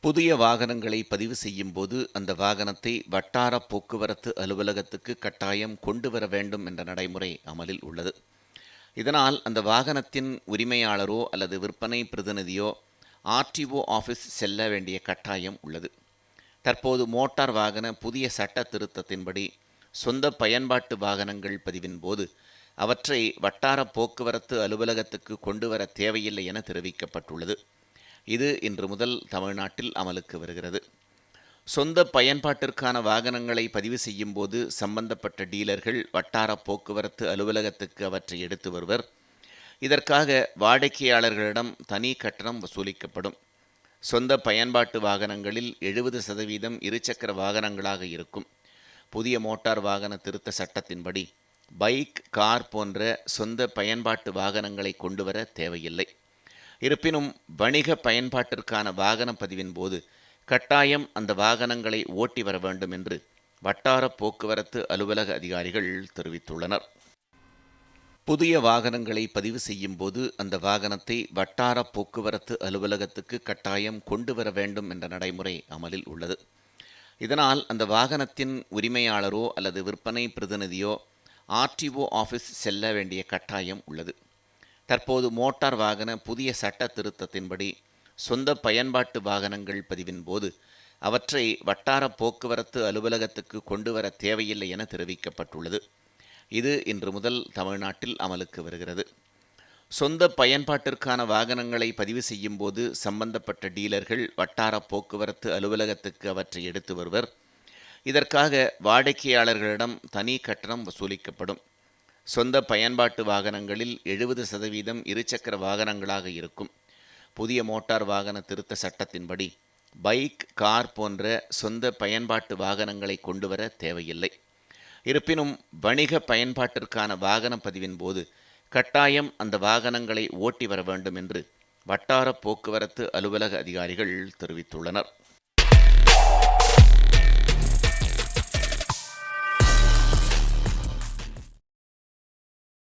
புதிய வாகனங்களை பதிவு செய்யும்போது அந்த வாகனத்தை வட்டார போக்குவரத்து அலுவலகத்துக்கு கட்டாயம் கொண்டு வர வேண்டும் என்ற நடைமுறை அமலில் உள்ளது. இதனால் அந்த வாகனத்தின் உரிமையாளரோ அல்லது விற்பனை பிரதிநிதியோ ஆர்டிஓ ஆஃபீஸ் செல்ல வேண்டிய கட்டாயம் உள்ளது. தற்போது மோட்டார் வாகன புதிய சட்ட திருத்தத்தின்படி சொந்த பயன்பாட்டு வாகனங்கள் பதிவின் போது அவற்றை வட்டார போக்குவரத்து அலுவலகத்துக்கு கொண்டு வர தேவையில்லை என தெரிவிக்கப்பட்டுள்ளது. இது இன்று முதல் தமிழ்நாட்டில் அமலுக்கு வருகிறது. சொந்த பயன்பாட்டிற்கான வாகனங்களை பதிவு செய்யும் போது சம்பந்தப்பட்ட டீலர்கள் வட்டார போக்குவரத்து அலுவலகத்துக்கு அவற்றை எடுத்து வருவர். இதற்காக வாடிக்கையாளர்களிடம் தனி கட்டணம் வசூலிக்கப்படும். சொந்த பயன்பாட்டு வாகனங்களில் 70% இருசக்கர வாகனங்களாக இருக்கும். புதிய மோட்டார் வாகன திருத்த சட்டத்தின்படி பைக், கார் போன்ற சொந்த பயன்பாட்டு வாகனங்களை கொண்டு வர தேவையில்லை. இருப்பினும் வணிக பயன்பாட்டிற்கான வாகன பதிவின் போது கட்டாயம் அந்த வாகனங்களை ஓட்டி வர வேண்டும் என்று வட்டார போக்குவரத்து அலுவலக அதிகாரிகள் தெரிவித்துள்ளனர். புதிய வாகனங்களை பதிவு செய்யும் போது அந்த வாகனத்தை வட்டார போக்குவரத்து அலுவலகத்துக்கு கட்டாயம் கொண்டு வர வேண்டும் என்ற நடைமுறை அமலில் உள்ளது. இதனால் அந்த வாகனத்தின் உரிமையாளரோ அல்லது விற்பனை பிரதிநிதியோ ஆர்டிஓ ஆஃபீஸ் செல்ல வேண்டிய கட்டாயம் உள்ளது. தற்போது மோட்டார் வாகன புதிய சட்ட திருத்தத்தின்படி சொந்த பயன்பாட்டு வாகனங்கள் பதிவின் போது அவற்றை வட்டார போக்குவரத்து அலுவலகத்துக்கு கொண்டு வர தேவையில்லை என தெரிவிக்கப்பட்டுள்ளது. இது இன்று முதல் தமிழ்நாட்டில் அமலுக்கு வருகிறது. சொந்த பயன்பாட்டிற்கான வாகனங்களை பதிவு செய்யும் போது சம்பந்தப்பட்ட டீலர்கள் வட்டார போக்குவரத்து அலுவலகத்துக்கு அவற்றை எடுத்து வருவர். இதற்காக வாடிக்கையாளர்களிடம் தனி கட்டணம் வசூலிக்கப்படும். சொந்த பயன்பாட்டு வாகனங்களில் 70% இருசக்கர வாகனங்களாக இருக்கும். புதிய மோட்டார் வாகன திருத்த சட்டத்தின்படி பைக், கார் போன்ற சொந்த பயன்பாட்டு வாகனங்களை கொண்டு வர தேவையில்லை. இருப்பினும் வணிக பயன்பாட்டிற்கான வாகன பதிவின் போது கட்டாயம் அந்த வாகனங்களை ஓட்டி வர வேண்டும் என்று வட்டார போக்குவரத்து அலுவலக அதிகாரிகள் தெரிவித்துள்ளனர்.